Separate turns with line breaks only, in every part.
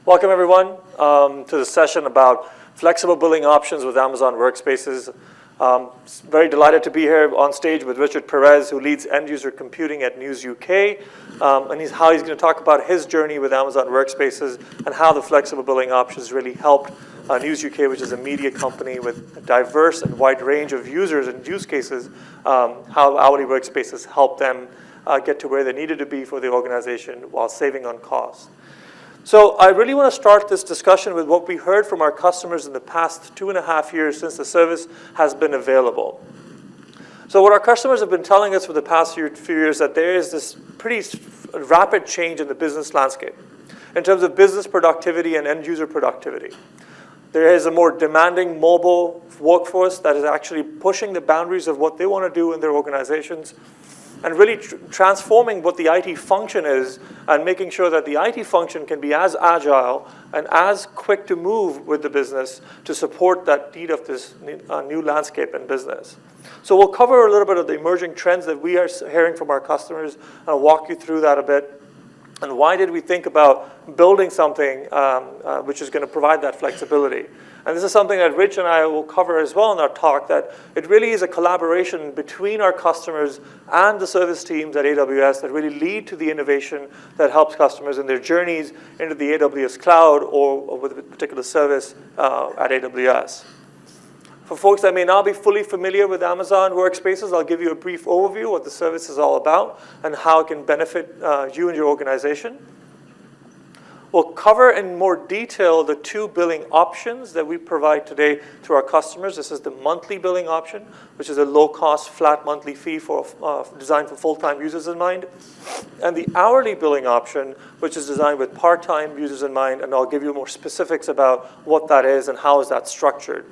Welcome everyone to the session about flexible billing options with Amazon WorkSpaces. Very delighted to be here on stage with Richard Perez, who leads end user computing at News UK, and he's going to talk about his journey with Amazon WorkSpaces and how the flexible billing options really helped News UK, which is a media company with a diverse and wide range of users and use cases, how hourly workspaces helped them get to where they needed to be for the organization while saving on costs. So I really want to start this discussion with what we heard from our customers in the past 2.5 years since the service has been available. So what our customers have been telling us for the past few years that there is this pretty rapid change in the business landscape in terms of business productivity and end user productivity. There is a more demanding mobile workforce that is actually pushing the boundaries of what they want to do in their organizations and really transforming what the IT function is and making sure that the IT function can be as agile and as quick to move with the business to support that need of this new landscape in business. So we'll cover a little bit of the emerging trends that we are hearing from our customers and I'll walk you through that a bit. And why did we think about building something which is going to provide that flexibility? And this is something that Rich and I will cover as well in our talk, that it really is a collaboration between our customers and the service teams at AWS that really lead to the innovation that helps customers in their journeys into the AWS cloud or with a particular service at AWS. For folks that may not be fully familiar with Amazon WorkSpaces, I'll give you a brief overview of what the service is all about and how it can benefit you and your organization. We'll cover in more detail the two billing options that we provide today to our customers. This is the monthly billing option, which is a low-cost, flat monthly fee designed for full-time users in mind, and the hourly billing option, which is designed with part-time users in mind, and I'll give you more specifics about what that is and how is that structured.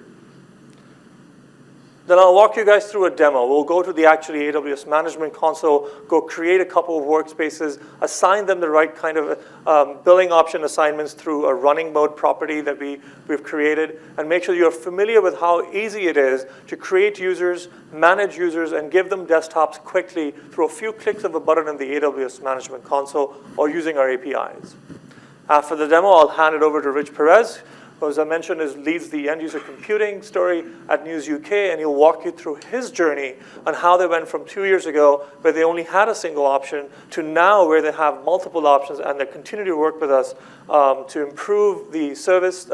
Then I'll walk you guys through a demo. We'll go to the actually AWS Management Console, go create a couple of workspaces, assign them the right kind of billing option assignments through a running mode property that we've created, and make sure you're familiar with how easy it is to create users, manage users, and give them desktops quickly through a few clicks of a button in the AWS Management Console or using our APIs. After the demo, I'll hand it over to Rich Perez, who, as I mentioned, leads the end-user computing story at News UK, and he'll walk you through his journey on how they went from 2 years ago, where they only had a single option, to now where they have multiple options, and they continue to work with us to improve the service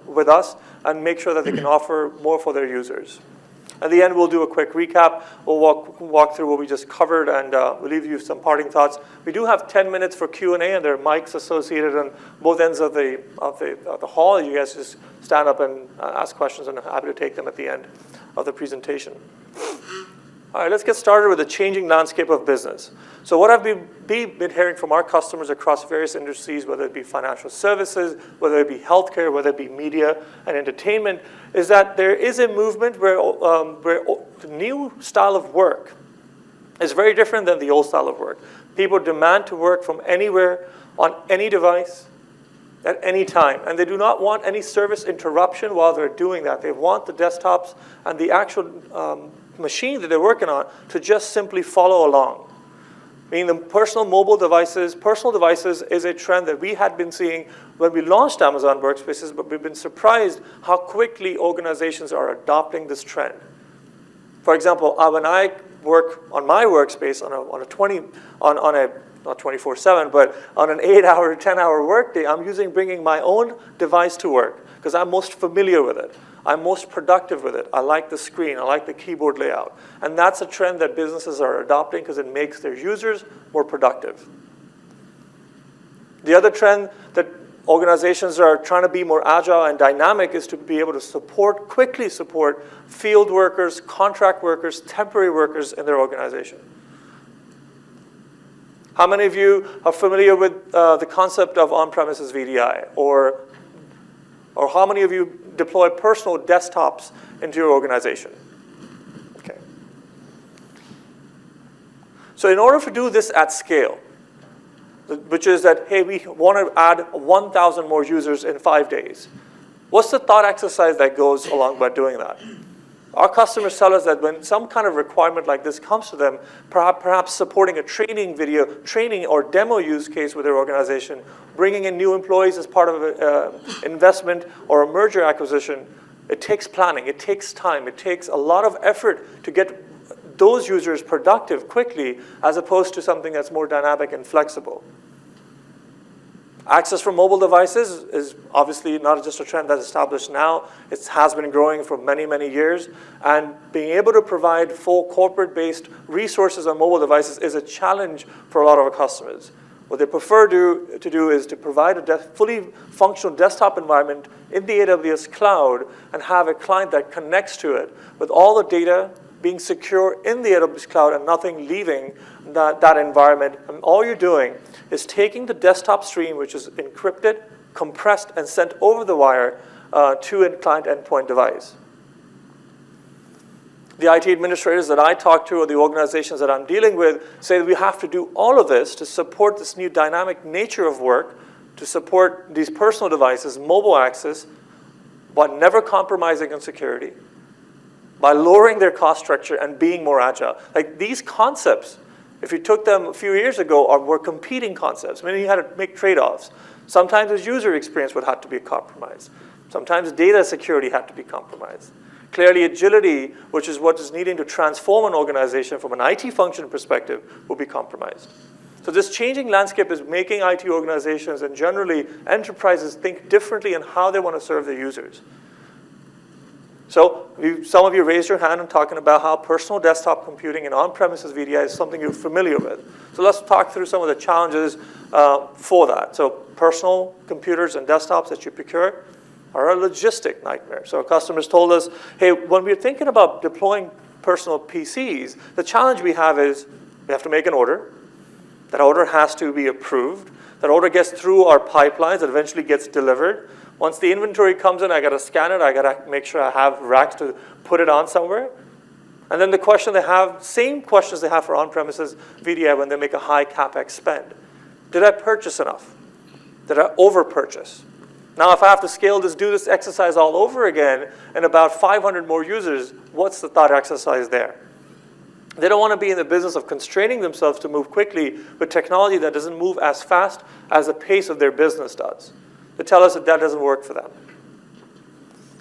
with us and make sure that they can offer more for their users. At the end, we'll do a quick recap. We'll walk through what we just covered, and we'll leave you some parting thoughts. We do have 10 minutes for Q&A, and there are mics associated on both ends of the hall. You guys just stand up and ask questions, and I'm happy to take them at the end of the presentation. All right, let's get started with the changing landscape of business. So what I've been hearing from our customers across various industries, whether it be financial services, whether it be healthcare, whether it be media and entertainment, is that there is a movement where the new style of work is very different than the old style of work. People demand to work from anywhere, on any device, at any time. And they do not want any service interruption while they're doing that. They want the desktops and the actual machine that they're working on to just simply follow along. Meaning the personal devices is a trend that we had been seeing when we launched Amazon WorkSpaces, but we've been surprised how quickly organizations are adopting this trend. For example, when I work on my workspace not 24/7, but on an 8-hour, 10-hour workday, I'm bringing my own device to work because I'm most familiar with it. I'm most productive with it. I like the screen. I like the keyboard layout. And that's a trend that businesses are adopting because it makes their users more productive. The other trend that organizations are trying to be more agile and dynamic is to be able to quickly support field workers, contract workers, temporary workers in their organization. How many of you are familiar with the concept of on-premises VDI? Or how many of you deploy personal desktops into your organization? Okay. So in order to do this at scale, which is that, hey, we want to add 1,000 more users in 5 days, what's the thought exercise that goes along by doing that? Our customers tell us that when some kind of requirement like this comes to them, perhaps supporting a training or demo use case with their organization, bringing in new employees as part of an investment or a merger acquisition, it takes planning, it takes time, it takes a lot of effort to get those users productive quickly, as opposed to something that's more dynamic and flexible. Access from mobile devices is obviously not just a trend that's established now. It has been growing for many, many years. And being able to provide full corporate-based resources on mobile devices is a challenge for a lot of our customers. What they prefer to do is to provide a fully functional desktop environment in the AWS cloud and have a client that connects to it with all the data being secure in the AWS cloud and nothing leaving that environment. And all you're doing is taking the desktop stream, which is encrypted, compressed, and sent over the wire to a client endpoint device. The IT administrators that I talk to or the organizations that I'm dealing with say that we have to do all of this to support this new dynamic nature of work, to support these personal devices, mobile access, but never compromising on security, by lowering their cost structure and being more agile. Like these concepts, if you took them a few years ago, were competing concepts, meaning you had to make trade-offs. Sometimes the user experience would have to be compromised. Sometimes data security had to be compromised. Clearly, agility, which is what is needing to transform an organization from an IT function perspective, will be compromised. So this changing landscape is making IT organizations and generally enterprises think differently in how they want to serve their users. So some of you raised your hand and talking about how personal desktop computing and on-premises VDI is something you're familiar with. So let's talk through some of the challenges for that. So personal computers and desktops that you procure are a logistic nightmare. So our customers told us, hey, when we're thinking about deploying personal PCs, the challenge we have is we have to make an order. That order has to be approved. That order gets through our pipelines. It eventually gets delivered. Once the inventory comes in, I got to scan it. I got to make sure I have racks to put it on somewhere. And then the question they have, same questions they have for on-premises VDI when they make a high CapEx spend. Did I purchase enough? Did I over-purchase? Now, if I have to scale this, do this exercise all over again, and about 500 more users, what's the thought exercise there? They don't want to be in the business of constraining themselves to move quickly with technology that doesn't move as fast as the pace of their business does. They tell us that that doesn't work for them.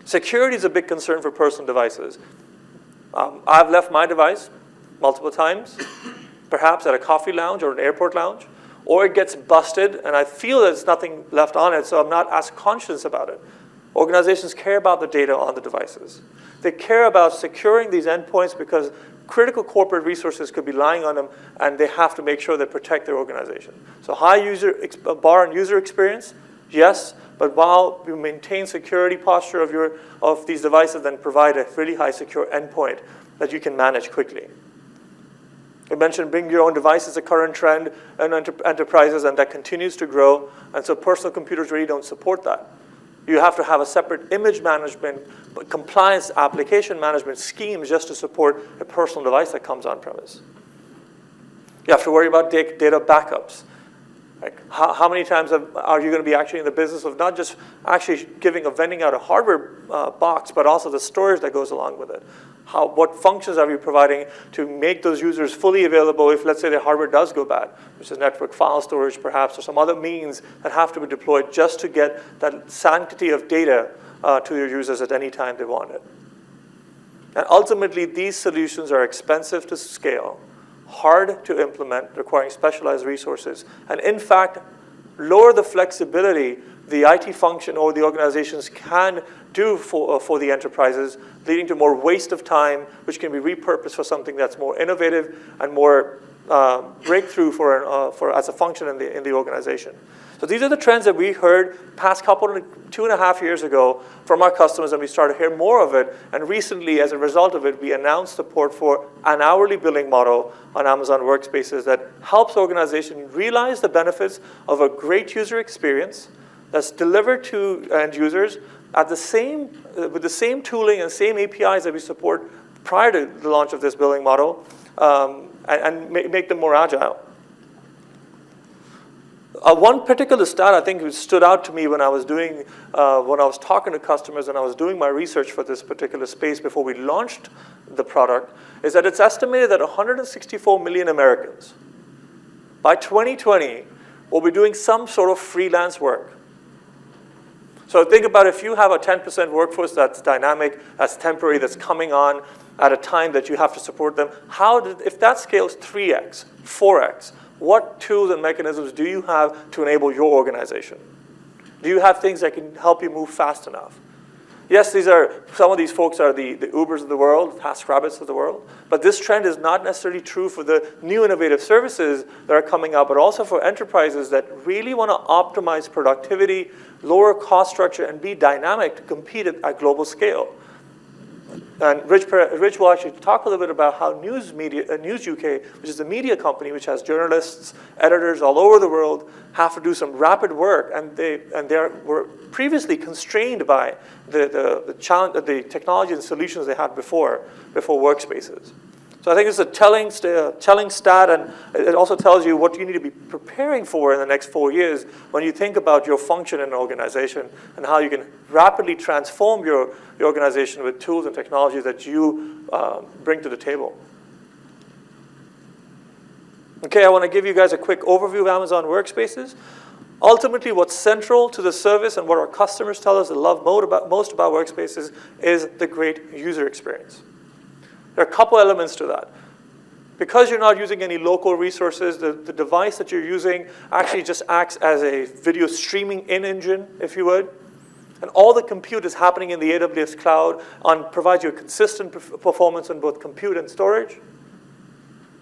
Security is a big concern for personal devices. I've left my device multiple times, perhaps at a coffee lounge or an airport lounge, or it gets busted and I feel there's nothing left on it, so I'm not as conscious about it. Organizations care about the data on the devices. They care about securing these endpoints because critical corporate resources could be lying on them, and they have to make sure they protect their organization. So high bar on user experience, yes, but while you maintain security posture of these devices, then provide a really high secure endpoint that you can manage quickly. I mentioned bring your own device is a current trend in enterprises, and that continues to grow, and so personal computers really don't support that. You have to have a separate image management, compliance application management schemes just to support a personal device that comes on premise. You have to worry about data backups. Like how many times are you going to be actually in the business of not just actually vending out a hardware box, but also the storage that goes along with it? What functions are we providing to make those users fully available if, let's say, their hardware does go bad, which is network file storage perhaps, or some other means that have to be deployed just to get that sanctity of data to your users at any time they want it. And ultimately, these solutions are expensive to scale, hard to implement, requiring specialized resources, and in fact, lower the flexibility the IT function or the organizations can do for the enterprises, leading to more waste of time, which can be repurposed for something that's more innovative and more breakthrough as a function in the organization. So these are the trends that we heard past 2.5 years ago from our customers, and we started to hear more of it. And recently, as a result of it, we announced support for an hourly billing model on Amazon WorkSpaces that helps organizations realize the benefits of a great user experience that's delivered to end users with the same tooling and same APIs that we support prior to the launch of this billing model, and make them more agile. One particular stat I think stood out to me when I was talking to customers and I was doing my research for this particular space before we launched the product, is that it's estimated that 164 million Americans by 2020 will be doing some sort of freelance work. So think about if you have a 10% workforce that's dynamic, that's temporary, that's coming on at a time that you have to support them, if that scales 3x, 4x, what tools and mechanisms do you have to enable your organization? Do you have things that can help you move fast enough? Yes, some of these folks are the Ubers of the world, TaskRabbits of the world, but this trend is not necessarily true for the new innovative services that are coming up, but also for enterprises that really want to optimize productivity, lower cost structure, and be dynamic to compete at global scale. And Rich will actually talk a little bit about how News UK, which is a media company which has journalists, editors all over the world, have to do some rapid work, and they were previously constrained by the technology and solutions they had before WorkSpaces. So I think it's a telling stat, and it also tells you what you need to be preparing for in the next 4 years when you think about your function in an organization and how you can rapidly transform your organization with tools and technologies that you bring to the table. Okay, I want to give you guys a quick overview of Amazon WorkSpaces. Ultimately, what's central to the service and what our customers tell us they love most about WorkSpaces is the great user experience. There are a couple elements to that. Because you're not using any local resources, the device that you're using actually just acts as a video streaming engine, if you would. And all the compute is happening in the AWS cloud and provides you a consistent performance on both compute and storage.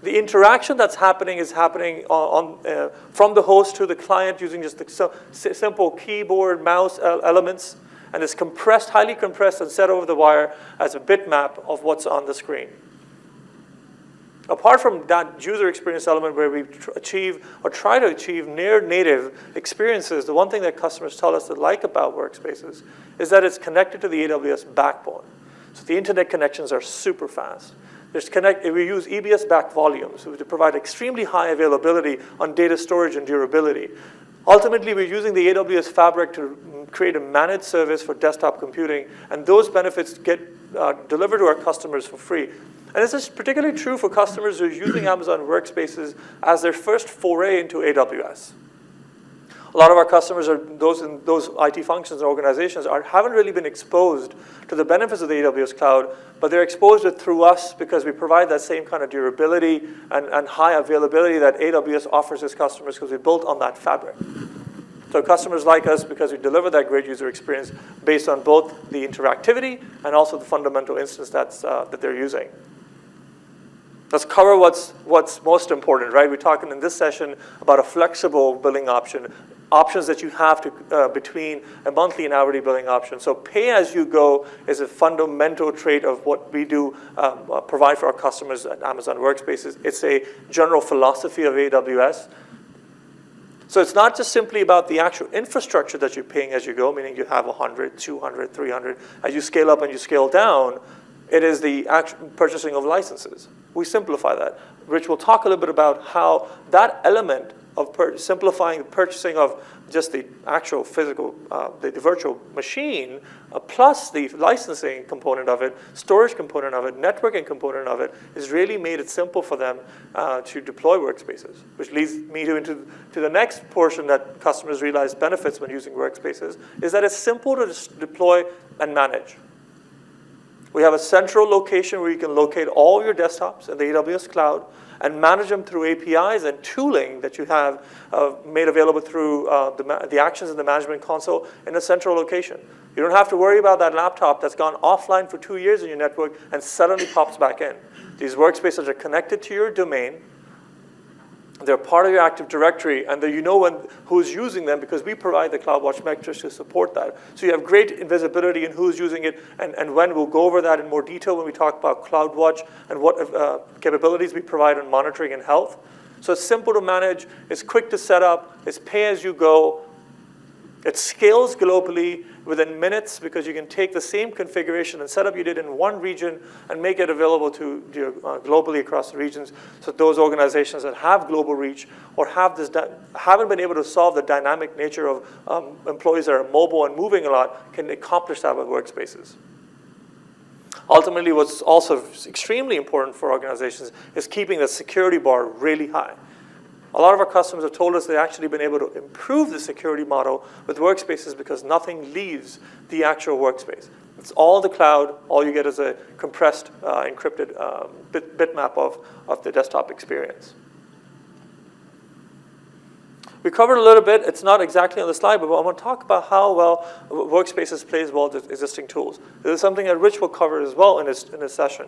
The interaction that's happening is happening from the host to the client using just the simple keyboard, mouse elements. And it's compressed, highly compressed, and set over the wire as a bitmap of what's on the screen. Apart from that user experience element where we try to achieve near native experiences, the one thing that customers tell us they like about WorkSpaces is that it's connected to the AWS backbone. So the internet connections are super fast. We use EBS-backed volumes to provide extremely high availability on data storage and durability. Ultimately, we're using the AWS Fabric to create a managed service for desktop computing, and those benefits get delivered to our customers for free. And this is particularly true for customers who are using Amazon WorkSpaces as their first foray into AWS. A lot of our customers are those in those IT functions and organizations haven't really been exposed to the benefits of the AWS cloud, but they're exposed to it through us because we provide that same kind of durability and high availability that AWS offers its customers because we built on that fabric. So customers like us because we deliver that great user experience based on both the interactivity and also the fundamental instance that they're using. Let's cover what's most important, right? We're talking in this session about a flexible billing option, options that you have between a monthly and hourly billing option. So pay-as-you-go is a fundamental trait of what we do provide for our customers at Amazon WorkSpaces. It's a general philosophy of AWS. So it's not just simply about the actual infrastructure that you're paying as you go, meaning you have 100, 200, 300. As you scale up and you scale down, it is the actual purchasing of licenses. We simplify that. Rich will talk a little bit about how that element of simplifying the purchasing of just the actual physical, the virtual machine, plus the licensing component of it, storage component of it, networking component of it, has really made it simple for them to deploy WorkSpaces, which leads me to the next portion that customers realize benefits when using WorkSpaces, is that it's simple to deploy and manage. We have a central location where you can locate all your desktops in the AWS cloud and manage them through APIs and tooling that you have made available through the actions in the management console in a central location. You don't have to worry about that laptop that's gone offline for 2 years in your network and suddenly pops back in. These workspaces are connected to your domain. They're part of your Active Directory, and you know who's using them because we provide the CloudWatch metrics to support that. So you have great visibility in who's using it and when. We'll go over that in more detail when we talk about CloudWatch and what capabilities we provide on monitoring and health. So it's simple to manage, it's quick to set up, it's pay-as-you-go, It scales globally within minutes because you can take the same configuration and setup you did in one region and make it available to globally across the regions. So those organizations that have global reach or haven't been able to solve the dynamic nature of employees that are mobile and moving a lot can accomplish that with WorkSpaces. Ultimately, what's also extremely important for organizations is keeping the security bar really high. A lot of our customers have told us they've actually been able to improve the security model with WorkSpaces because nothing leaves the actual workspace. It's all in the cloud. All you get is a compressed, encrypted bitmap of the desktop experience. We covered a little bit. It's not exactly on the slide, but I want to talk about how well WorkSpaces plays well with existing tools. This is something that Rich will cover as well in his session.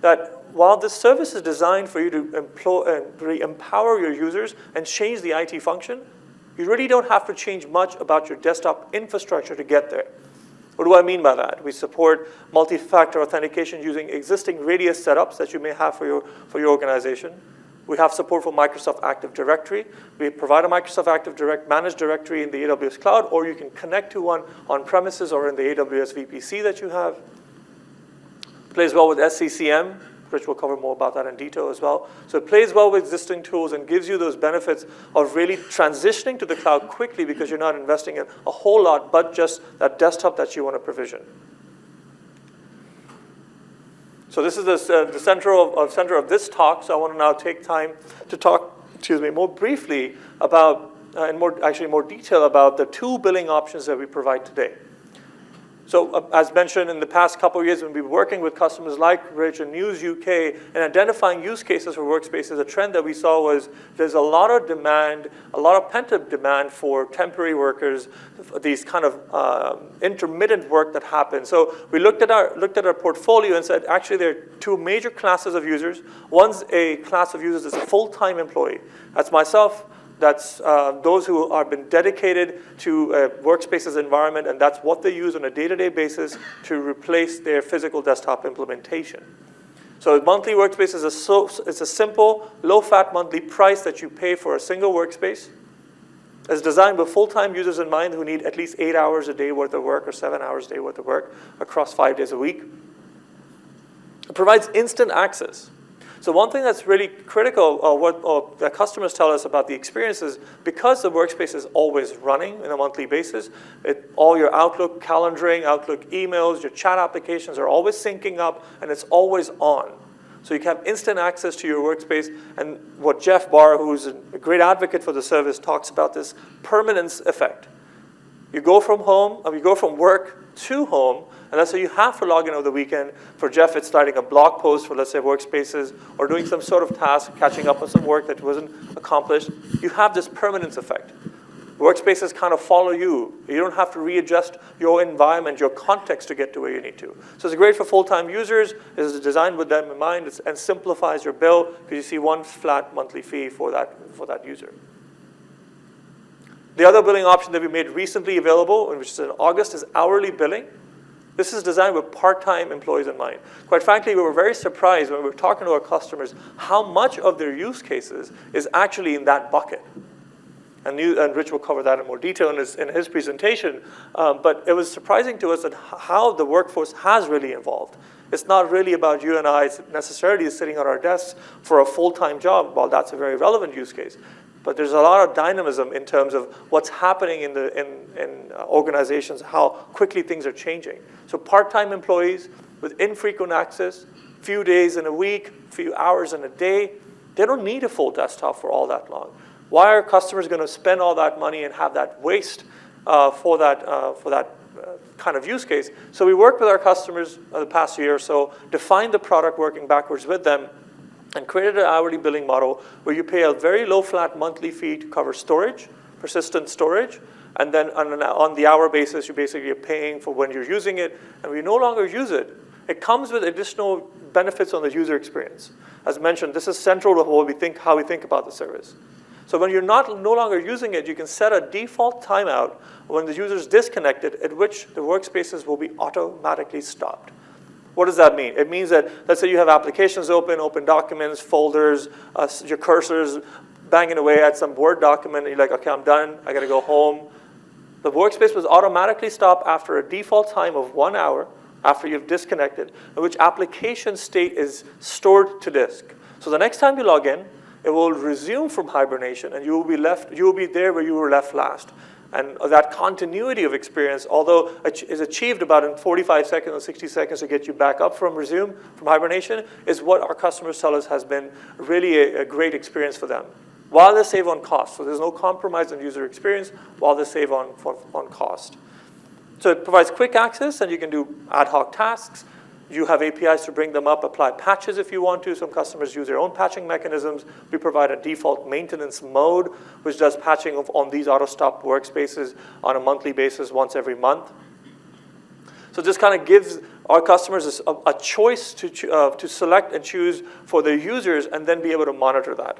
That while this service is designed for you to empower your users and change the IT function, you really don't have to change much about your desktop infrastructure to get there. What do I mean by that? We support multi-factor authentication using existing Radius setups that you may have for your organization. We have support for Microsoft Active Directory. We provide a Microsoft Active Managed Directory in the AWS cloud, or you can connect to one on premises or in the AWS VPC that you have. Plays well with SCCM. Rich will cover more about that in detail as well. So it plays well with existing tools and gives you those benefits of really transitioning to the cloud quickly because you're not investing in a whole lot but just that desktop that you want to provision. So this is the center of this talk. So I want to now take time to talk, more briefly about, in more detail about the two billing options that we provide today. So as mentioned, in the past couple of years, when we've been working with customers like Rich and News UK and identifying use cases for WorkSpaces, a trend that we saw was there's a lot of demand, a lot of pent-up demand for temporary workers, these kind of intermittent work that happens. So we looked at our portfolio and said, actually, there are two major classes of users. One's a class of users that's a full-time employee. That's myself. That's those who have been dedicated to a WorkSpaces environment, and that's what they use on a day-to-day basis to replace their physical desktop implementation. So monthly WorkSpace is a simple, low-fat monthly price that you pay for a single workspace. It's designed with full-time users in mind who need at least 8 hours a day worth of work or 7 hours a day worth of work across 5 days a week. It provides instant access. So one thing that's really critical, what the customers tell us about the experience is because the workspace is always running on a monthly basis, all your Outlook calendaring, Outlook emails, your chat applications are always syncing up, and it's always on. So you can have instant access to your workspace, and what Jeff Barr, who's a great advocate for the service, talks about this permanence effect. You go from home, you go from work to home, and let's say you have to log in over the weekend. For Jeff, it's starting a blog post for, let's say, WorkSpaces, or doing some sort of task, catching up on some work that wasn't accomplished. You have this permanence effect. WorkSpaces kind of follow you. You don't have to readjust your environment, your context to get to where you need to. So it's great for full-time users. It's designed with them in mind and simplifies your bill because you see one flat monthly fee for that user. The other billing option that we made recently available, which is in August, is hourly billing. This is designed with part-time employees in mind. Quite frankly, we were very surprised when we were talking to our customers how much of their use cases is actually in that bucket. And Rich will cover that in more detail in his presentation. But it was surprising to us that how the workforce has really evolved. It's not really about you and I necessarily sitting at our desks for a full-time job. While that's a very relevant use case. But there's a lot of dynamism in terms of what's happening in organizations, how quickly things are changing. So part-time employees with infrequent access, few days in a week, few hours in a day, they don't need a full desktop for all that long. Why are customers going to spend all that money and have that waste for that kind of use case? So we worked with our customers the past year or so, defined the product working backwards with them, and created an hourly billing model where you pay a very low flat monthly fee to cover storage, persistent storage, and then on the hour basis, you basically are paying for when you're using it, and we no longer use it. It comes with additional benefits on the user experience. As mentioned, this is central to how we think about the service. So when you're no longer using it, you can set a default timeout when the user is disconnected, at which the workspaces will be automatically stopped. What does that mean? It means that, let's say you have applications open documents, folders, your cursor's banging away at some Word document, and you're like, okay, I'm done, I gotta go home. The workspace will automatically stop after a default time of 1 hour after you've disconnected, in which application state is stored to disk. So the next time you log in, it will resume from hibernation, and you will be there where you were left last. And that continuity of experience, although is achieved about in 45 seconds or 60 seconds to get you back up from hibernation, is what our customers tell us has been really a great experience for them, while they save on cost. So there's no compromise on user experience while they save on cost. So it provides quick access, and you can do ad hoc tasks. You have APIs to bring them up, apply patches if you want to. Some customers use their own patching mechanisms. We provide a default maintenance mode, which does patching on these auto-stop workspaces on a monthly basis once every month. So this kind of gives our customers a choice to select and choose for their users and then be able to monitor that.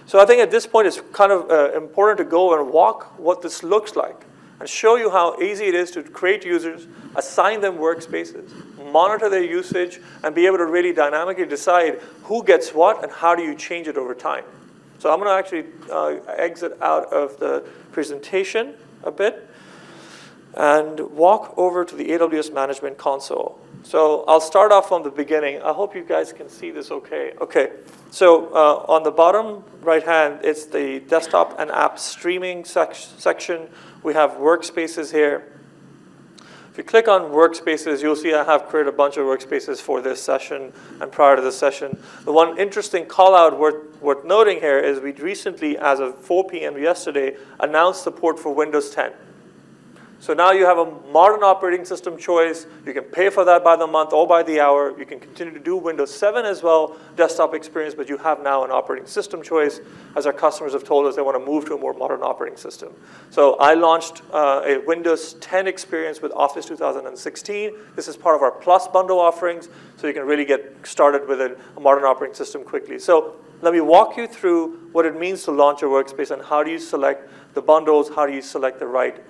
So I think at this point it's kind of important to go and walk what this looks like and show you how easy it is to create users, assign them workspaces, monitor their usage, and be able to really dynamically decide who gets what and how do you change it over time. So I'm going to actually exit out of the presentation a bit and walk over to the AWS Management Console. So I'll start off from the beginning. I hope you guys can see this okay. Okay, so on the bottom right hand, it's the desktop and app streaming section. We have workspaces here. If you click on workspaces, you'll see I have created a bunch of workspaces for this session and prior to this session. The one interesting call out worth noting here is we recently, as of 4 p.m. yesterday, announced support for Windows 10. So now you have a modern operating system choice. You can pay for that by the month or by the hour. You can continue to do Windows 7 as well, desktop experience, but you have now an operating system choice, as our customers have told us they want to move to a more modern operating system. So I launched a Windows 10 experience with Office 2016. This is part of our Plus bundle offerings, so you can really get started with a modern operating system quickly. So let me walk you through what it means to launch a workspace and how do you select the bundles, how do you select the right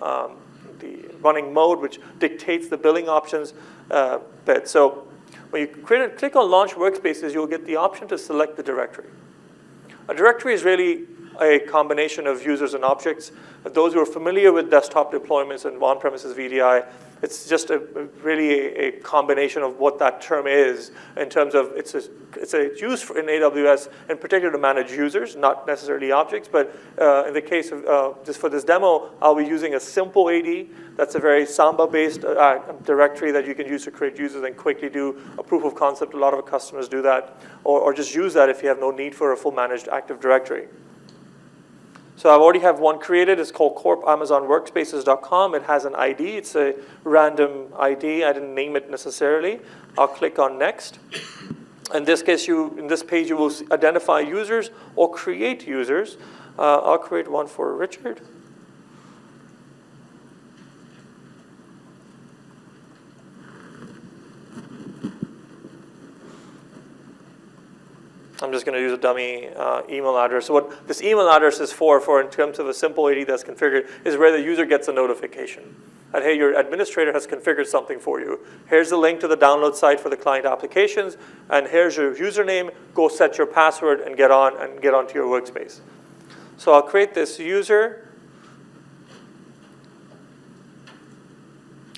the running mode, which dictates the billing options bit. So when you click on Launch Workspaces, you'll get the option to select the directory. A directory is really a combination of users and objects. Those who are familiar with desktop deployments and on-premises VDI, it's just really a combination of what that term is in terms of it's a use in AWS in particular to manage users, not necessarily objects. But in the case of just for this demo, I'll be using a simple AD. That's a very Samba-based directory that you can use to create users and quickly do a proof of concept. A lot of our customers do that, or just use that if you have no need for a full managed Active Directory. So I already have one created. It's called corp.amazonworkspaces.com. It has an ID. It's a random ID. I didn't name it necessarily. I'll click on Next. In this case, in this page, you will identify users or create users. I'll create one for Richard. I'm just going to use a dummy email address. So what this email address is for in terms of a simple AD that's configured, is where the user gets a notification that, hey, your administrator has configured something for you. Here's the link to the download site for the client applications, and here's your username. Go set your password and get onto your workspace. So I'll create this user.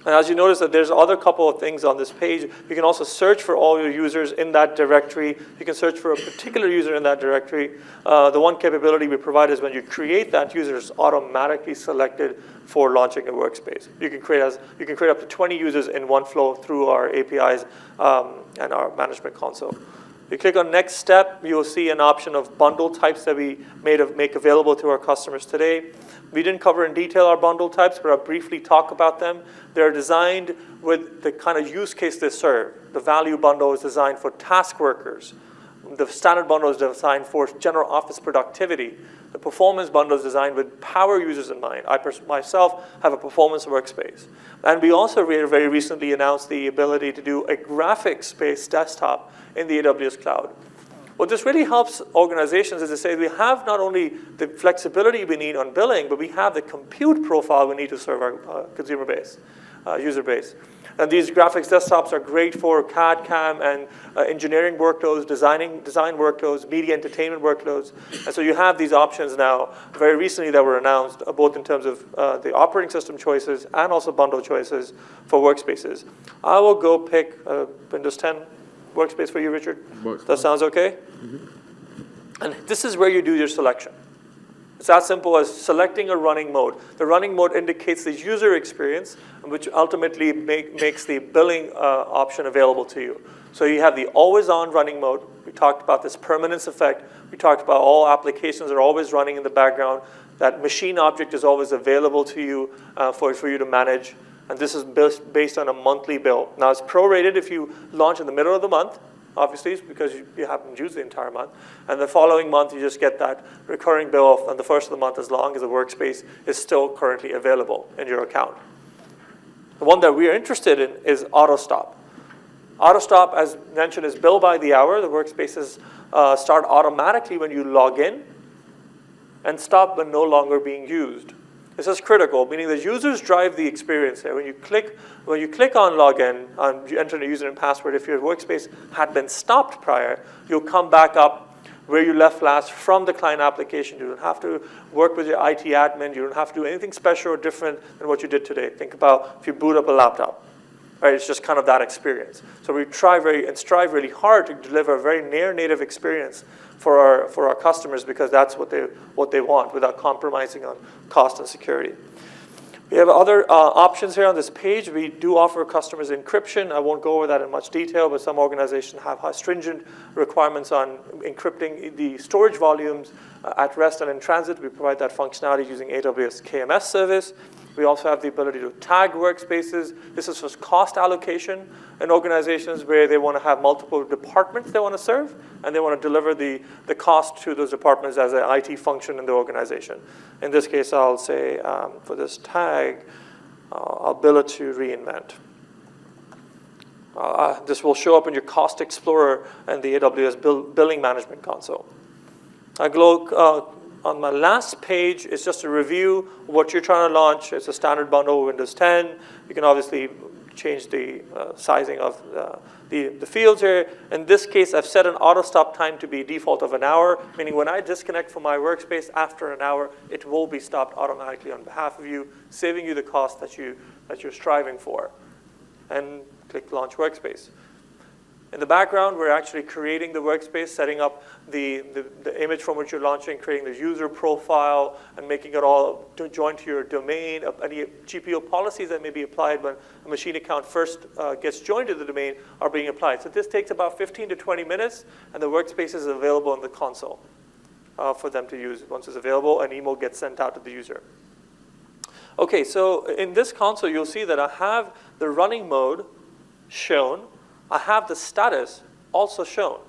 And as you notice that there's other couple of things on this page. You can also search for all your users in that directory. You can search for a particular user in that directory. The one capability we provide is when you create that user, it's automatically selected for launching a workspace. You can create up to 20 users in one flow through our APIs and our management console. You click on Next Step, you will see an option of bundle types that we make available to our customers today. We didn't cover in detail our bundle types, but I'll briefly talk about them. They're designed with the kind of use case they serve. The value bundle is designed for task workers. The standard bundle is designed for general office productivity. The performance bundle is designed with power users in mind. I myself have a performance workspace. And we also very recently announced the ability to do a graphics-based desktop in the AWS cloud. What this really helps organizations is to say we have not only the flexibility we need on billing, but we have the compute profile we need to serve our consumer base, user base. And these graphics desktops are great for CAD, CAM, and engineering workloads, design workloads, media entertainment workloads. And so you have these options now, very recently that were announced, both in terms of the operating system choices and also bundle choices for workspaces. I will go pick Windows 10 workspace for you, Richard. That sounds okay? Mm-hmm. And this is where you do your selection. It's as simple as selecting a running mode. The running mode indicates the user experience, which ultimately makes the billing option available to you. So you have the always-on running mode. We talked about this permanence effect. We talked about all applications are always running in the background. That machine object is always available to you for you to manage. And this is based on a monthly bill. Now, it's prorated if you launch in the middle of the month. Obviously, because you haven't used the entire month. And the following month, you just get that recurring bill on the first of the month as long as the workspace is still currently available in your account. The one that we are interested in is auto-stop. Auto-stop, as mentioned, is bill by the hour. The workspaces start automatically when you log in and stop when no longer being used. This is critical, meaning the users drive the experience here. When you click on login, you enter a username and password. If your workspace had been stopped prior, you'll come back up where you left last from the client application. You don't have to work with your IT admin. You don't have to do anything special or different than what you did today. Think about if you boot up a laptop. Right? It's just kind of that experience. So we strive really hard to deliver a very near-native experience for our customers because that's what they want without compromising on cost and security. We have other options here on this page. We do offer customers encryption. I won't go over that in much detail, but some organizations have stringent requirements on encrypting the storage volumes at rest and in transit. We provide that functionality using AWS KMS service. We also have the ability to tag workspaces. This is for cost allocation in organizations where they want to have multiple departments they want to serve, and they want to deliver the cost to those departments as an IT function in the organization. In this case, I'll say for this tag, I'll bill it to reinvent. This will show up in your Cost Explorer and the AWS Billing Management Console. I go on my last page is just a review of what you're trying to launch. It's a standard bundle, Windows 10. You can obviously change the sizing of the fields here. In this case, I've set an auto-stop time to be default of an hour, meaning when I disconnect from my workspace after an hour, it will be stopped automatically on behalf of you, saving you the cost that you're striving for. And click Launch Workspace. In the background, we're actually creating the workspace, setting up the image from which you're launching, creating the user profile, and making it all join to your domain. Any GPO policies that may be applied when a machine account first gets joined to the domain are being applied. So this takes about 15 to 20 minutes, and the workspace is available in the console for them to use. Once it's available, an email gets sent out to the user. OK, so in this console, you'll see that I have the running mode shown. I have the status also shown.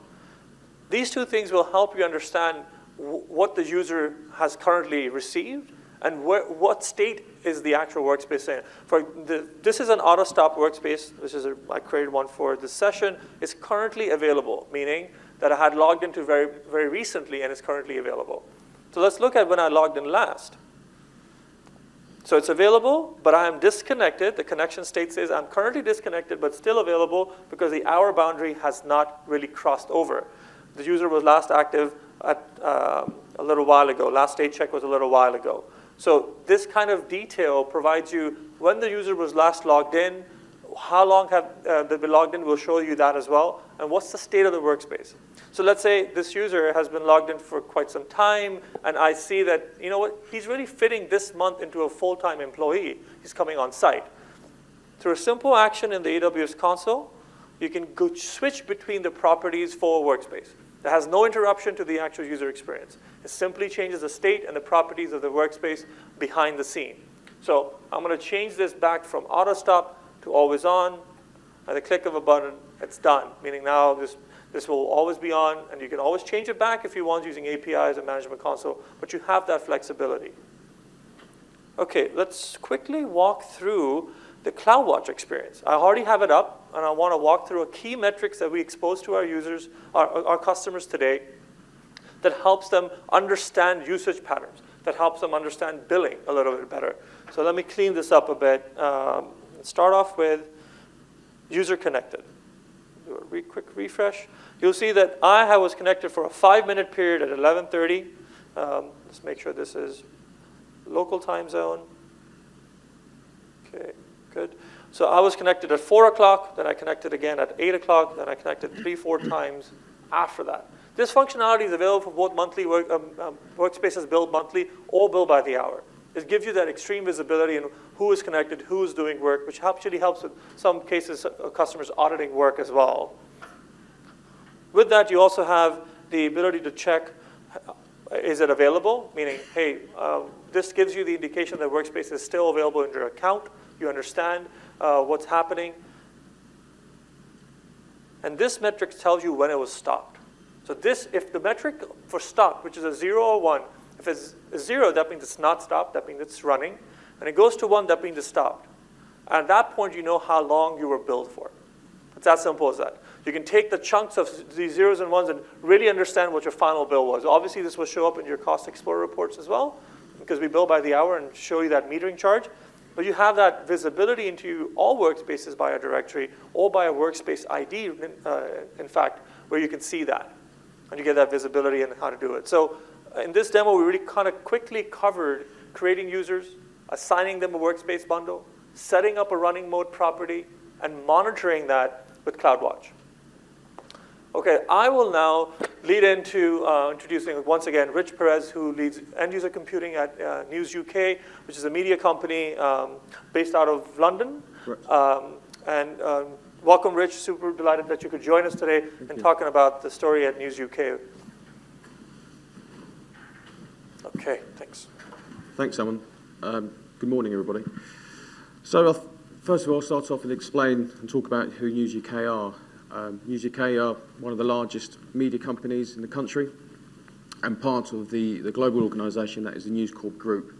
These two things will help you understand what the user has currently received and what state is the actual workspace in. This is an auto-stop workspace. I created one for this session. It's currently available, meaning that I had logged into very, very recently and it's currently available. So let's look at when I logged in last. So it's available, but I am disconnected. The connection state says I'm currently disconnected, but still available because the hour boundary has not really crossed over. The user was last active at a little while ago. Last state check was a little while ago. So this kind of detail provides you when the user was last logged in, how long have they been logged in, we'll show you that as well, and what's the state of the workspace. So let's say this user has been logged in for quite some time, and I see that, you know what, he's really fitting this month into a full-time employee. He's coming on site. Through a simple action in the AWS console, you can go switch between the properties for workspace. That has no interruption to the actual user experience. It simply changes the state and the properties of the workspace behind the scene. So I'm going to change this back from auto-stop to always on. At the click of a button, it's done, meaning now this will always be on, and you can always change it back if you want using APIs and Management Console, but you have that flexibility. OK, let's quickly walk through the CloudWatch experience. I already have it up, and I want to walk through a key metrics that we expose to our users, our customers today, that helps them understand usage patterns, that helps them understand billing a little bit better. So let me clean this up a bit. Start off with user connected. Do a quick refresh. You'll see that I was connected for a 5-minute period at 11:30. Let's make sure this is local time zone. Okay, good. So I was connected at 4 o'clock, then I connected again at 8 o'clock, then I connected 3-4 times after that. This functionality is available for both monthly workspaces billed monthly or billed by the hour. It gives you that extreme visibility in who is connected, who is doing work, which actually helps with some cases customers auditing work as well. With that, you also have the ability to check, is it available? Meaning, hey, this gives you the indication that Workspace is still available in your account. You understand what's happening. And this metric tells you when it was stopped. So this, if the metric for stopped, which is a 0 or 1, if it's a 0, that means it's not stopped, that means it's running. And it goes to 1, that means it's stopped. And at that point, you know how long you were billed for. It's as simple as that. You can take the chunks of these zeros and ones and really understand what your final bill was. Obviously, this will show up in your Cost Explorer reports as well, because we bill by the hour and show you that metering charge. But you have that visibility into all workspaces by a directory or by a workspace ID, in fact, where you can see that. And you get that visibility and how to do it. So in this demo, we really kind of quickly covered creating users, assigning them a workspace bundle, setting up a running mode property, and monitoring that with CloudWatch. Okay, I will now lead into introducing, once again, Rich Perez, who leads end-user computing at News UK, which is a media company based out of London. Right. Welcome, Rich. Super delighted that you could join us today and talking about the story at News UK. Okay, thanks.
Thanks, Alan. Good morning, everybody. So first of all, I'll start off and explain and talk about who News UK are. News UK are one of the largest media companies in the country and part of the global organisation that is the News Corp Group.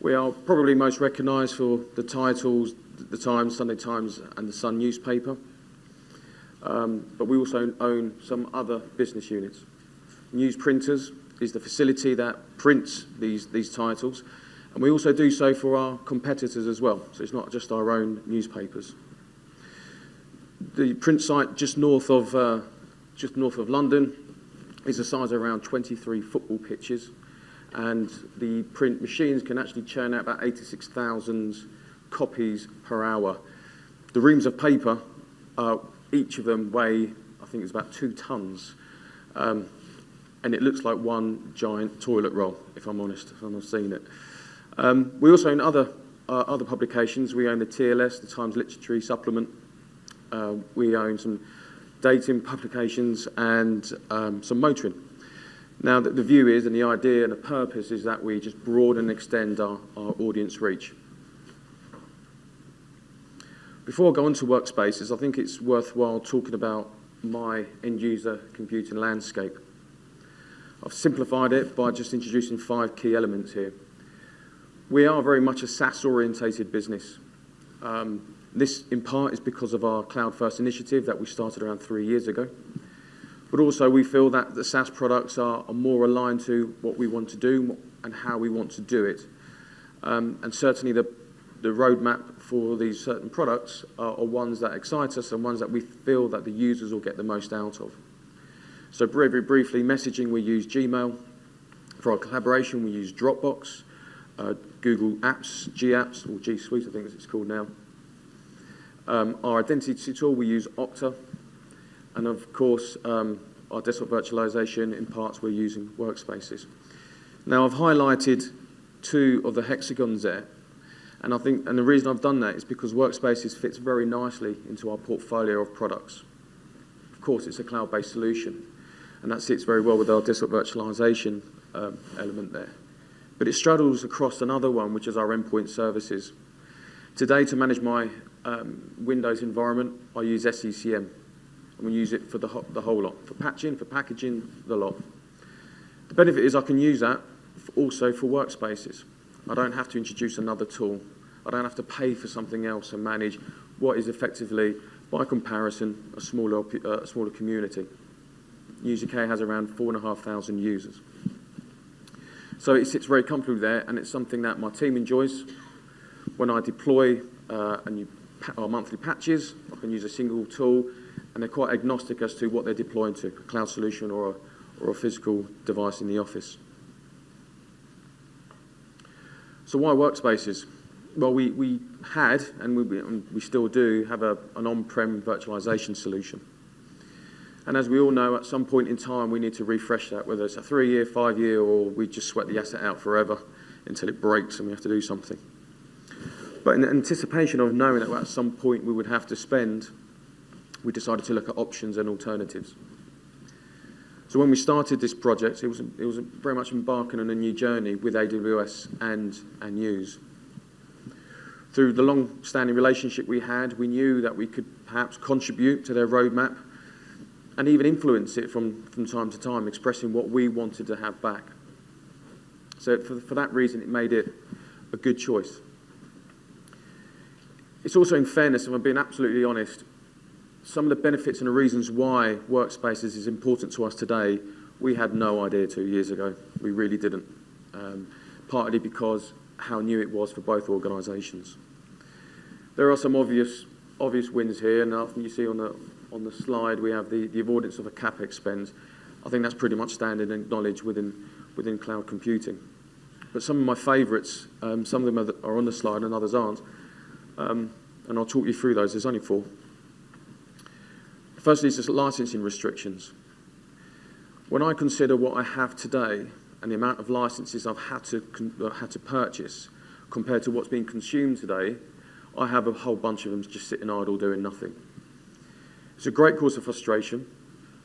We are probably most recognised for the titles, The Times, Sunday Times and The Sun newspaper, but we also own some other business units. News Printers is the facility that prints these titles, and we also do so for our competitors as well, so it's not just our own newspapers. The print site just north of London is the size of around 23 football pitches, and the print machines can actually churn out about 86,000 copies per hour. The reams of paper, each of them weigh, I think it's about 2 tons, and it looks like one giant toilet roll, if I'm honest, if I've seen it. We also own other publications. We own the TLS, the Times Literary Supplement. We own some dating publications and some motoring. Now, the view is, and the idea and the purpose is that we just broaden and extend our audience reach. Before I go on to Workspaces, I think it's worthwhile talking about my end-user computing landscape. I've simplified it by just introducing 5 key elements here. We are very much a SaaS-orientated business. This, in part, is because of our cloud-first initiative that we started around 3 years ago. But also, we feel that the SaaS products are more aligned to what we want to do and how we want to do it. And certainly, the roadmap for these certain products are ones that excite us and ones that we feel that the users will get the most out of. So very briefly, messaging, we use Gmail. For our collaboration, we use Dropbox, Google Apps, G Apps, or G Suite, I think it's called now. Our identity tool, we use Okta. And of course, our desktop virtualization, in parts, we're using Workspaces. Now, I've highlighted 2 of the hexagons there. And the reason I've done that is because Workspaces fits very nicely into our portfolio of products. Of course, it's a cloud-based solution, and that sits very well with our desktop virtualization element there. But it straddles across another one, which is our endpoint services. Today, to manage my Windows environment, I use SCCM, and we use it for the whole lot, for patching, for packaging, the lot. The benefit is I can use that also for Workspaces. I don't have to introduce another tool. I don't have to pay for something else and manage what is effectively, by comparison, a smaller community. News UK has around 4,500 users. So it sits very comfortably there, and it's something that my team enjoys. When I deploy our monthly patches, I can use a single tool, and they're quite agnostic as to what they're deploying to, a cloud solution or a physical device in the office. So why WorkSpaces? Well, we had, and we still do, have an on-prem virtualization solution. And as we all know, at some point in time, we need to refresh that, whether it's a 3-year, 5-year, or we just sweat the asset out forever until it breaks and we have to do something. But in anticipation of knowing that at some point we would have to spend, we decided to look at options and alternatives. So when we started this project, it was very much embarking on a new journey with AWS and Use. Through the long-standing relationship we had, we knew that we could perhaps contribute to their roadmap and even influence it from time to time, expressing what we wanted to have back. So for that reason, it made it a good choice. It's also, in fairness, if I'm being absolutely honest, some of the benefits and the reasons why WorkSpaces is important to us today, we had no idea 2 years ago. We really didn't. Partly because how new it was for both organisations. There are some obvious wins here, and I think you see on the slide we have the avoidance of a CapEx spend. I think that's pretty much standard and acknowledged within cloud computing. But some of my favourites, some of them are on the slide and others aren't, and I'll talk you through those. There's only 4. Firstly, it's just licensing restrictions. When I consider what I have today and the amount of licenses I've had to purchase compared to what's being consumed today, I have a whole bunch of them just sitting idle doing nothing. It's a great cause of frustration,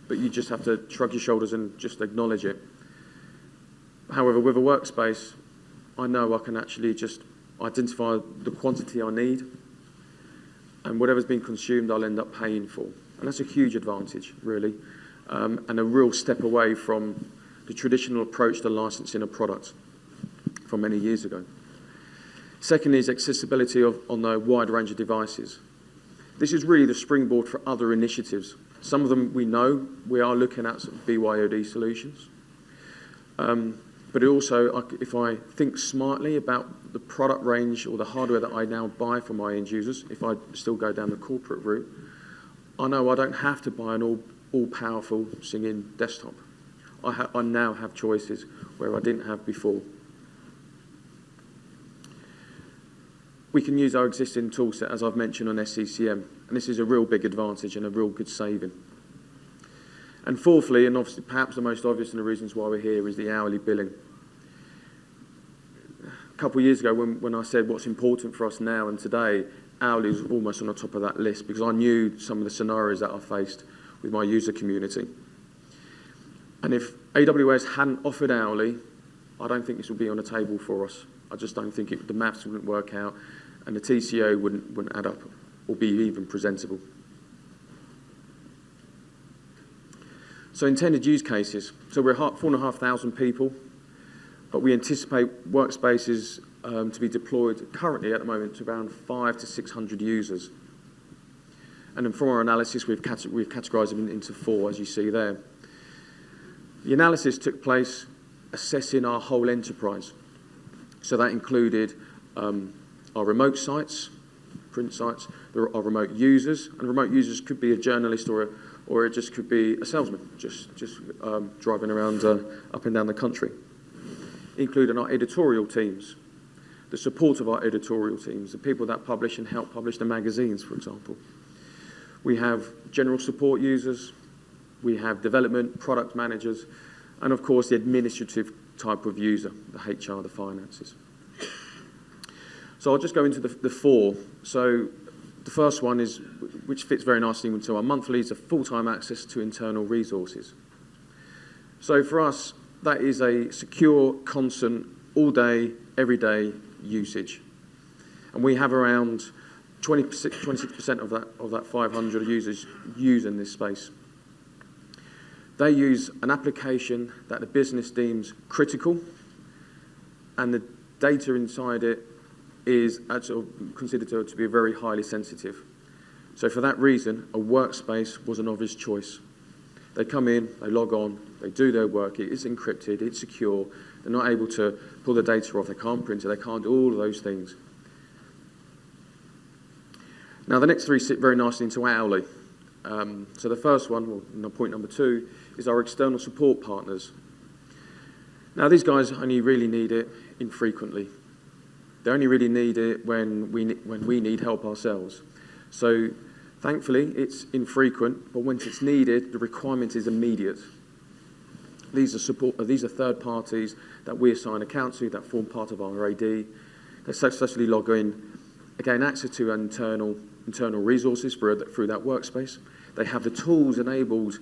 but you just have to shrug your shoulders and just acknowledge it. However, with a workspace, I know I can actually just identify the quantity I need, and whatever's being consumed, I'll end up paying for. And that's a huge advantage, really, and a real step away from the traditional approach to licensing a product from many years ago. Secondly is accessibility on a wide range of devices. This is really the springboard for other initiatives. Some of them we know we are looking at sort of BYOD solutions. But it also, if I think smartly about the product range or the hardware that I now buy for my end users, if I still go down the corporate route, I know I don't have to buy an all-powerful singing desktop. I now have choices where I didn't have before. We can use our existing toolset, as I've mentioned, on SCCM, and this is a real big advantage and a real good saving. And fourthly, and obviously perhaps the most obvious and the reasons why we're here, is the hourly billing. A couple of years ago when I said what's important for us now and today, hourly is almost on the top of that list because I knew some of the scenarios that I faced with my user community. And if AWS hadn't offered hourly, I don't think this would be on the table for us. I just don't think the maths wouldn't work out and the TCO wouldn't add up or be even presentable. So intended use cases. So we're 4,500 people, but we anticipate workspaces to be deployed currently at the moment to around 500 to 600 users. And then from our analysis, we've categorised them into 4, as you see there. The analysis took place assessing our whole enterprise. So that included our remote sites, print sites, our remote users, and remote users could be a journalist or it just could be a salesman, just driving around up and down the country. Including our editorial teams, the support of our editorial teams, the people that publish and help publish the magazines, for example. We have general support users, we have development, product managers, and of course the administrative type of user, the HR, the finances. So I'll just go into the 4. So the first one is, which fits very nicely into our monthlies, a full-time access to internal resources. So for us, that is a secure, constant, all-day, everyday usage. And we have around 26% of that 500 users using this space. They use an application that the business deems critical, and the data inside it is actually considered to be very highly sensitive. So for that reason, a workspace was an obvious choice. They come in, they log on, they do their work, it is encrypted, it's secure, they're not able to pull the data off, they can't print it, they can't do all of those things. Now the next three sit very nicely into Owly. So the first one, well, point number 2, is our external support partners. Now these guys only really need it infrequently. They only really need it when we need help ourselves. So thankfully it's infrequent, but once it's needed, the requirement is immediate. These are third parties that we assign accounts to that form part of our AD. They successfully log in, gain access to internal resources through that workspace. They have the tools enabled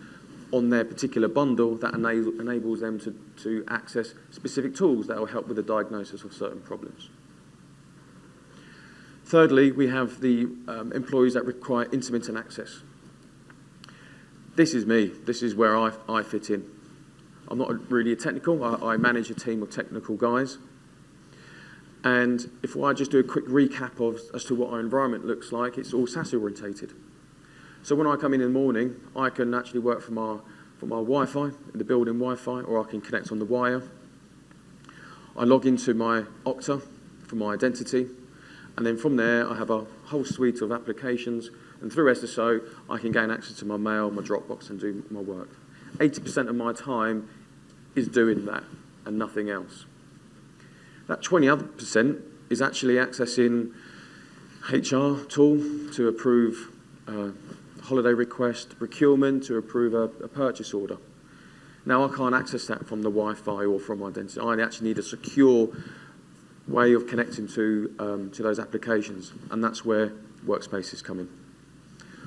on their particular bundle that enables them to access specific tools that will help with the diagnosis of certain problems. Thirdly, we have the employees that require intermittent access. This is me. This is where I fit in. I'm not really a technical. I manage a team of technical guys. And if I just do a quick recap as to what our environment looks like, it's all SaaS orientated. So when I come in the morning, I can actually work from our Wi-Fi, the building Wi-Fi, or I can connect on the wire. I log into my Okta for my identity, and then from there I have a whole suite of applications, and through SSO I can gain access to my mail, my Dropbox, and do my work. 80% of my time is doing that and nothing else. That 20% is actually accessing HR tool to approve holiday request, procurement to approve a purchase order. Now I can't access that from the Wi-Fi or from my identity. I actually need a secure way of connecting to those applications, and that's where WorkSpaces come in.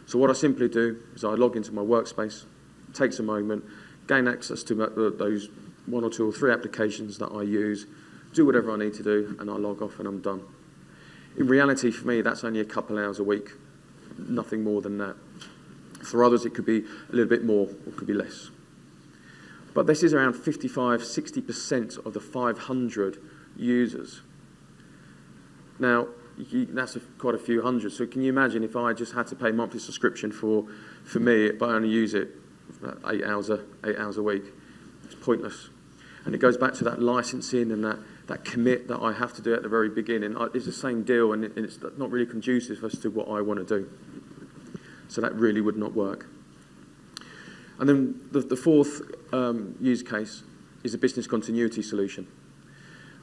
So what I simply do is I log into my workspace, takes a moment, gain access to those 1 or 2 or 3 applications that I use, do whatever I need to do, and I log off and I'm done. In reality, for me, that's only a couple hours a week, nothing more than that. For others, it could be a little bit more, or it could be less. But this is around 55–60% of the 500 users. Now, that's quite a few hundred. So can you imagine if I just had to pay monthly subscription for me, but I only use it 8 hours a week? It's pointless. And it goes back to that licensing and that commit that I have to do at the very beginning. It's the same deal, and it's not really conducive as to what I want to do. So that really would not work. And then the fourth use case is a business continuity solution.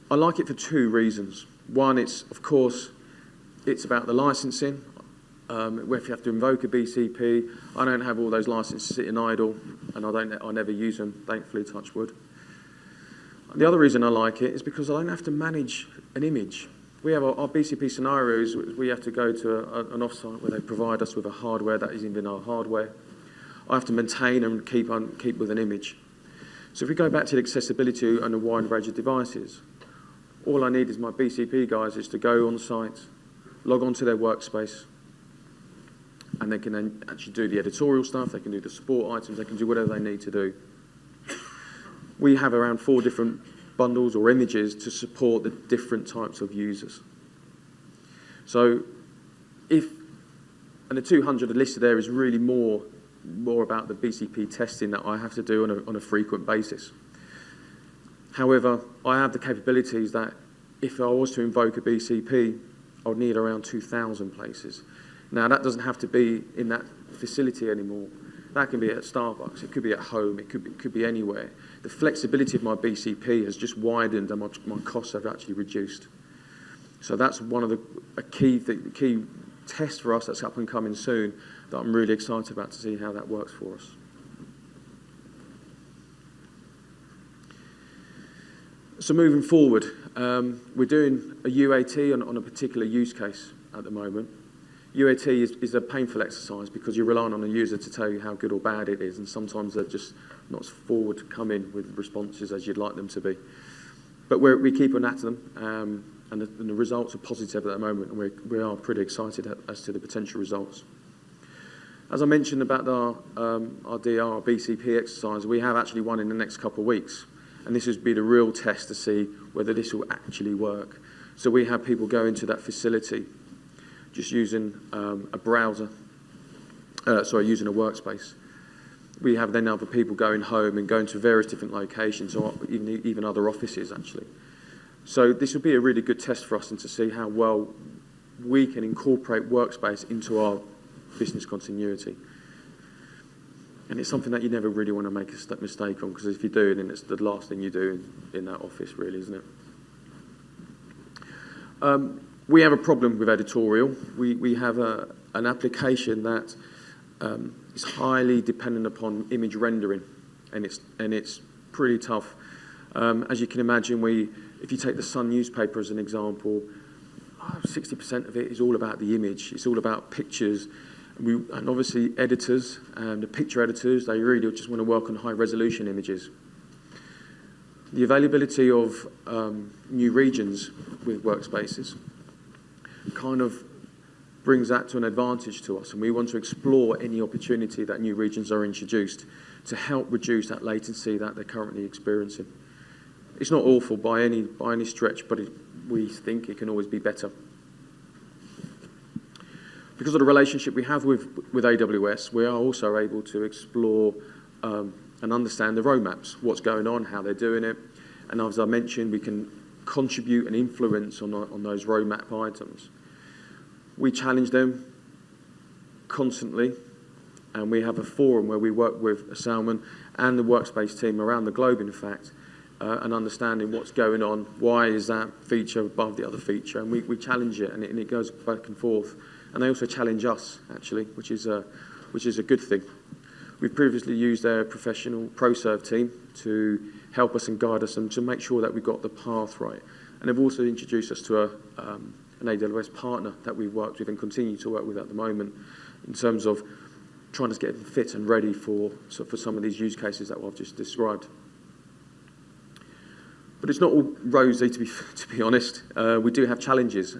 I like it for 2 reasons. One, it's about the licensing. Where if you have to invoke a BCP, I don't have all those licenses sitting idle, and I never use them, thankfully, touch wood. The other reason I like it is because I don't have to manage an image. We have our BCP scenarios, we have to go to an offsite where they provide us with a hardware that isn't even our hardware. I have to maintain and keep with an image. So if we go back to the accessibility and a wide range of devices, all I need is my BCP guys is to go on site, log onto their workspace, and they can then actually do the editorial stuff, they can do the support items, they can do whatever they need to do. We have around 4 different bundles or images to support the different types of users. So and the 200 listed there is really more about the BCP testing that I have to do on a frequent basis. However, I have the capabilities that if I was to invoke a BCP, I would need around 2,000 places. Now, that doesn't have to be in that facility anymore. That can be at Starbucks, it could be at home, it could be anywhere. The flexibility of my BCP has just widened and my costs have actually reduced. So that's one of the key tests for us that's up and coming soon that I'm really excited about to see how that works for us. So moving forward, we're doing a UAT on a particular use case at the moment. UAT is a painful exercise because you're relying on a user to tell you how good or bad it is, and sometimes they're just not as forward-coming with responses as you'd like them to be. But we keep on at them, and the results are positive at the moment, and we are pretty excited as to the potential results. As I mentioned about our BCP exercise, we have actually one in the next couple of weeks, and this would be the real test to see whether this will actually work. So we have people go into that facility just using a browser, using a workspace. We have then other people going home and going to various different locations, or even other offices, actually. So this will be a really good test for us and to see how well we can incorporate Workspace into our business continuity. And it's something that you never really want to make a mistake on, because if you do, then it's the last thing you do in that office, really, isn't it? We have a problem with editorial. We have an application that is highly dependent upon image rendering, and it's pretty tough. As you can imagine, if you take the Sun newspaper as an example, 60% of it is all about the image. It's all about pictures. And obviously editors, the picture editors, they really just want to work on high resolution images. The availability of new regions with Workspaces kind of brings that to an advantage to us, and we want to explore any opportunity that new regions are introduced to help reduce that latency that they're currently experiencing. It's not awful by any stretch, but we think it can always be better. Because of the relationship we have with AWS, we are also able to explore and understand the roadmaps, what's going on, how they're doing it, and as I mentioned, we can contribute and influence on those roadmap items. We challenge them constantly, and we have a forum where we work with Salman and the Workspace team around the globe, in fact, and understanding what's going on, why is that feature above the other feature, and we challenge it, and it goes back and forth. And they also challenge us, actually, which is a good thing. We've previously used their professional ProServe team to help us and guide us and to make sure that we got the path right. And they've also introduced us to an AWS partner that we've worked with and continue to work with at the moment in terms of trying to get them fit and ready for some of these use cases that I've just described. But it's not all rosy, to be honest. We do have challenges.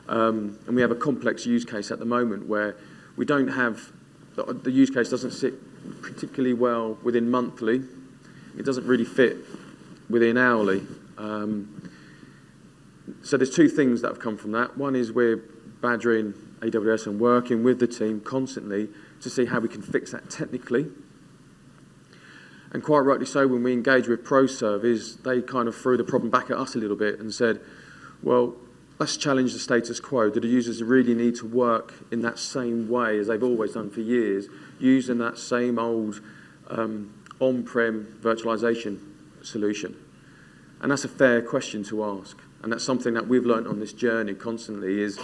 And we have a complex use case at the moment where we don't have, the use case doesn't sit particularly well within monthly. It doesn't really fit within hourly. So there's two things that have come from that. One is we're badgering AWS and working with the team constantly to see how we can fix that technically. And quite rightly so, when we engage with ProServe, they kind of threw the problem back at us a little bit and said, well, let's challenge the status quo. Do the users really need to work in that same way as they've always done for years, using that same old on-prem virtualization solution? And that's a fair question to ask. And that's something that we've learned on this journey constantly is,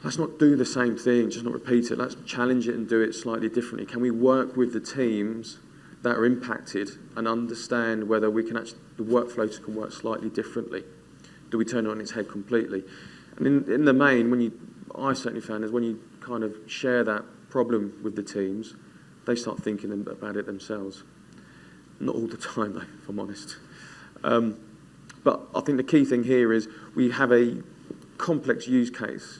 let's not do the same thing, just not repeat it. Let's challenge it and do it slightly differently. Can we work with the teams that are impacted and understand whether we can actually, the workflows can work slightly differently? Do we turn it on its head completely? And in the main, I certainly found is when you kind of share that problem with the teams, they start thinking about it themselves. Not all the time, though, if I'm honest. But I think the key thing here is we have a complex use case,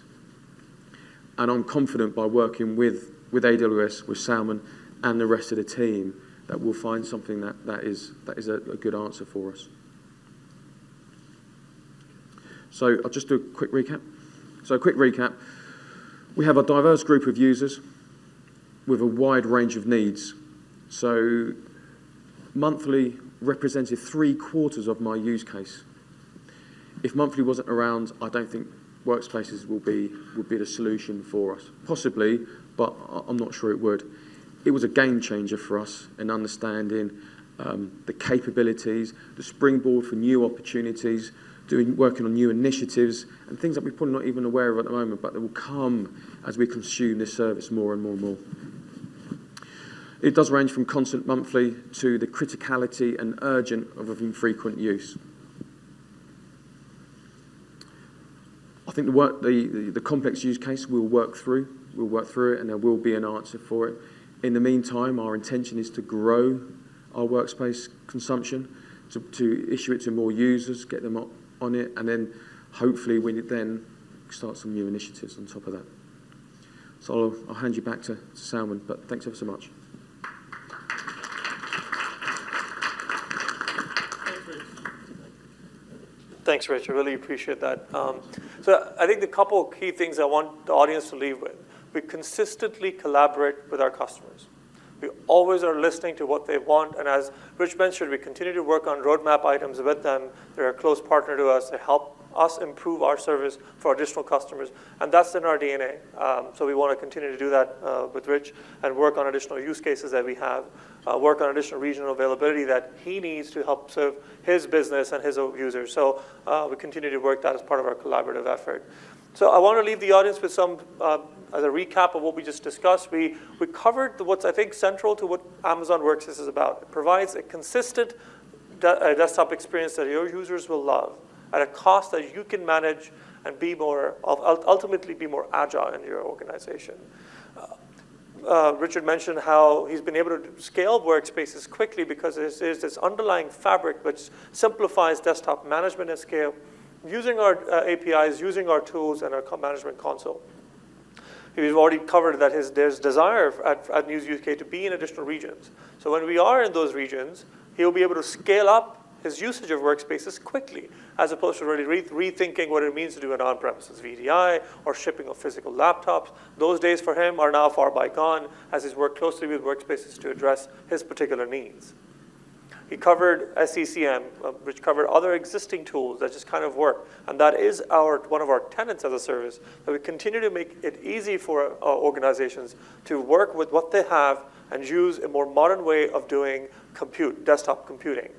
and I'm confident by working with AWS, with Salman, and the rest of the team that we'll find something that is a good answer for us. So I'll just do a quick recap. So a quick recap. We have a diverse group of users with a wide range of needs. So monthly represented 3/4 of my use case. If monthly wasn't around, I don't think Workspaces would be the solution for us. Possibly, but I'm not sure it would. It was a game changer for us in understanding the capabilities, the springboard for new opportunities, working on new initiatives and things that we're probably not even aware of at the moment, but that will come as we consume this service more and more and more. It does range from constant monthly to the criticality and urgent of infrequent use. I think the complex use case we'll work through it, and there will be an answer for it. In the meantime, our intention is to grow our Workspace consumption, to issue it to more users, get them on it, and then hopefully we then start some new initiatives on top of that. So I'll hand you back to Salman, but thanks ever so much.
Thank Thanks, Rich. I really appreciate that. So I think the couple of key things I want the audience to leave with. We consistently collaborate with our customers. We always are listening to what they want, and as Rich mentioned, we continue to work on roadmap items with them. They're a close partner to us. They help us improve our service for additional customers, and that's in our DNA. So we want to continue to do that with Rich and work on additional use cases that we have, work on additional regional availability that he needs to help serve his business and his users. So we continue to work that as part of our collaborative effort. So I want to leave the audience with some, as a recap of what we just discussed. We covered what's, I think, central to what Amazon WorkSpaces is about. It provides a consistent desktop experience that your users will love at a cost that you can manage and be more, ultimately be more agile in your organization. Richard mentioned how he's been able to scale workspaces quickly because there's this underlying fabric which simplifies desktop management at scale, using our APIs, using our tools, and our management console. We've already covered that there's desire at News UK to be in additional regions. So when we are in those regions, he'll be able to scale up his usage of workspaces quickly, as opposed to really rethinking what it means to do an on-premises VDI or shipping of physical laptops. Those days for him are now far bygone, as he's worked closely with workspaces to address his particular needs. He covered SECM, which covered other existing tools that just kind of work. And that is one of our tenets as a service, that we continue to make it easy for organizations to work with what they have and use a more modern way of doing desktop computing,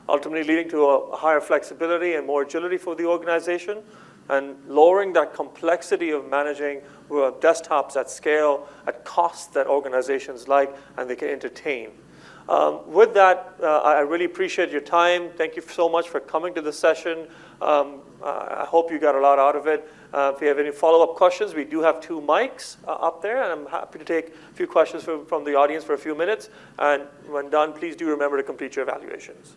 ultimately leading to a higher flexibility and more agility for the organization, and lowering that complexity of managing desktops at scale, at costs that organizations like and they can entertain. With that, I really appreciate your time. Thank you so much for coming to the session. I hope you got a lot out of it. If you have any follow-up questions, we do have 2 mics up there, and I'm happy to take a few questions from the audience for a few minutes. And when done, please do remember to complete your evaluations.